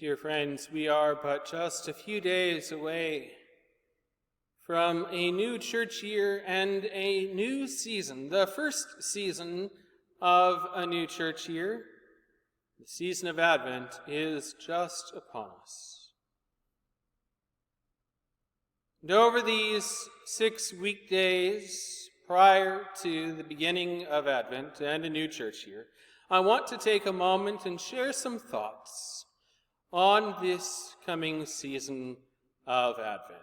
Dear friends, we are but just a few days away from a new church year and a new season, the first season of a new church year. The season of Advent is just upon us. And over these 6 weekdays prior to the beginning of Advent and a new church year, I want to take a moment and share some thoughts on this coming season of Advent.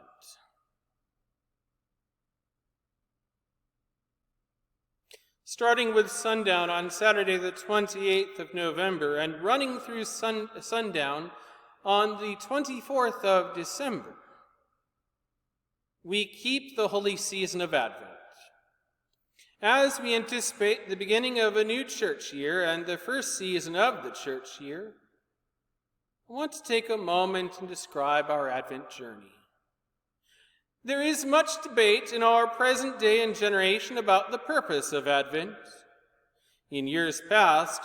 Starting with sundown on Saturday the 28th of November and running through sundown on the 24th of December, we keep the holy season of Advent. As we anticipate the beginning of a new church year and the first season of the church year, I want to take a moment and describe our Advent journey. There is much debate in our present day and generation about the purpose of Advent. In years past,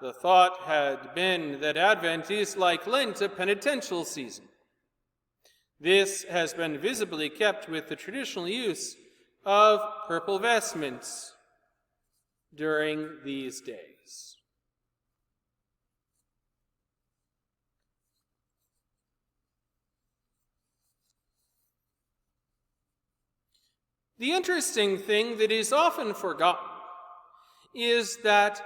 the thought had been that Advent is like Lent, a penitential season. This has been visibly kept with the traditional use of purple vestments during these days. The interesting thing that is often forgotten is that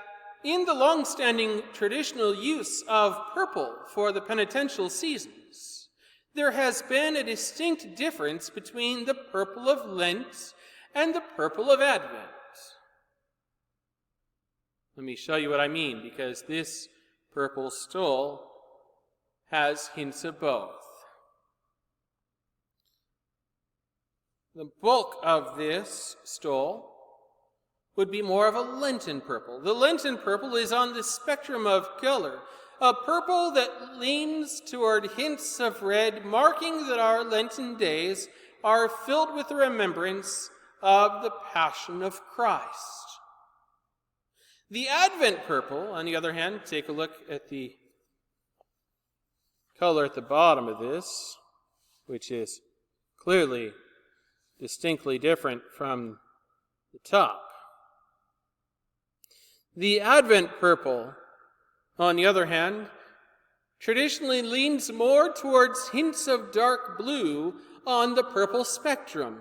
in the long-standing traditional use of purple for the penitential seasons, there has been a distinct difference between the purple of Lent and the purple of Advent. Let me show you what I mean, because this purple stole has hints of both. The bulk of this stole would be more of a Lenten purple. The Lenten purple is on the spectrum of color, a purple that leans toward hints of red, marking that our Lenten days are filled with the remembrance of the Passion of Christ. The Advent purple, on the other hand, take a look at the color at the bottom of this, which is clearly distinctly different from the top. The Advent purple, on the other hand, traditionally leans more towards hints of dark blue on the purple spectrum.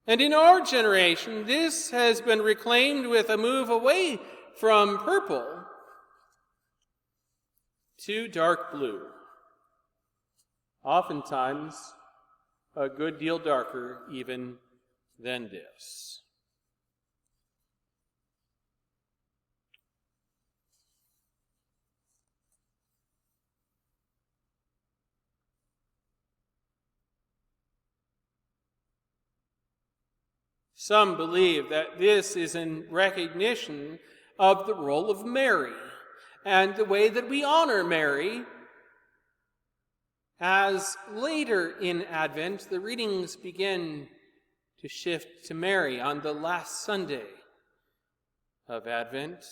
And in our generation, this has been reclaimed with a move away from purple to dark blue. Oftentimes, a good deal darker even than this. Some believe that this is in recognition of the role of Mary and the way that we honor Mary, as later in Advent the readings begin to shift to Mary on the last Sunday of Advent.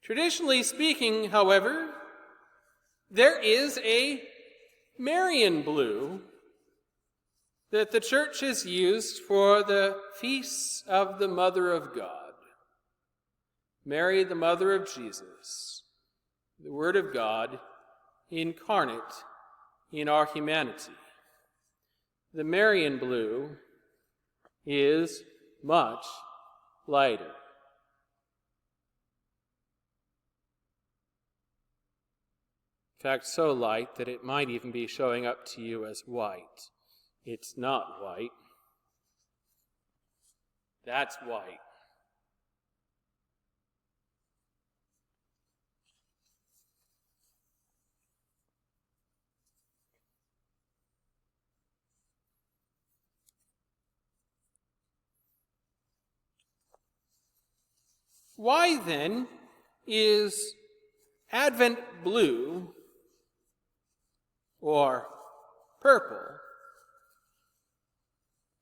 Traditionally speaking, however, there is a Marian blue that the Church has used for the feasts of the Mother of God. Mary, the Mother of Jesus, the Word of God incarnate in our humanity. The Marian blue is much lighter. In fact, so light that it might even be showing up to you as white. It's not white. That's white. Why then is Advent blue or purple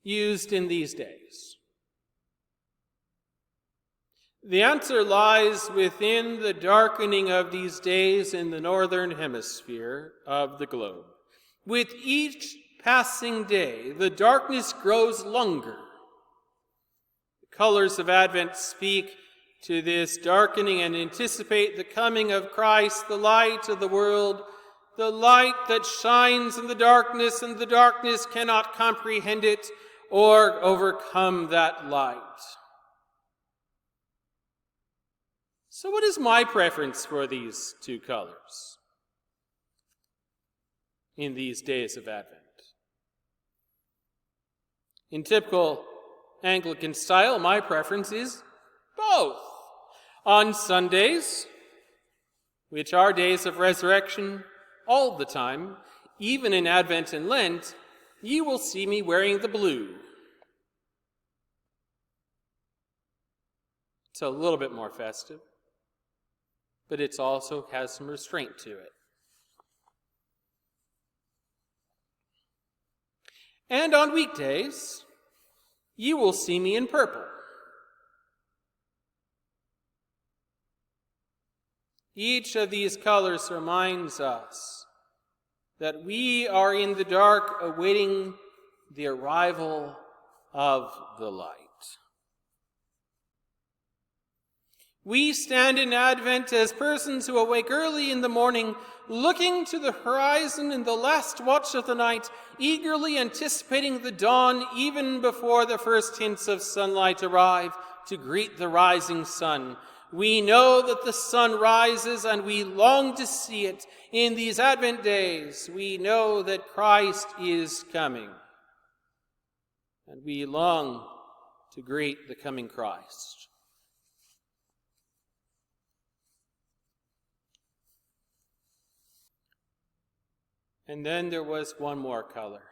used in these days? The answer lies within the darkening of these days in the northern hemisphere of the globe. With each passing day, the darkness grows longer. The colors of Advent speak to this darkening and anticipate the coming of Christ, the light of the world, the light that shines in the darkness, and the darkness cannot comprehend it or overcome that light. So what is my preference for these two colors in these days of Advent? In typical Anglican style, my preference is both. On Sundays, which are days of resurrection all the time, even in Advent and Lent, you will see me wearing the blue. It's a little bit more festive, but it also has some restraint to it. And on weekdays, you will see me in purple. Each of these colors reminds us that we are in the dark awaiting the arrival of the light. We stand in Advent as persons who awake early in the morning, looking to the horizon in the last watch of the night, eagerly anticipating the dawn even before the first hints of sunlight arrive to greet the rising sun. We know that the sun rises and we long to see it in these Advent days. We know that Christ is coming, and we long to greet the coming Christ. And then there was one more color,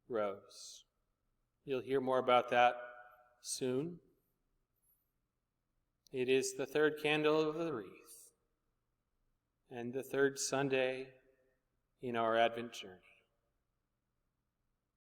rose. You'll hear more about that soon. It is the third candle of the wreath and the third Sunday in our Advent journey.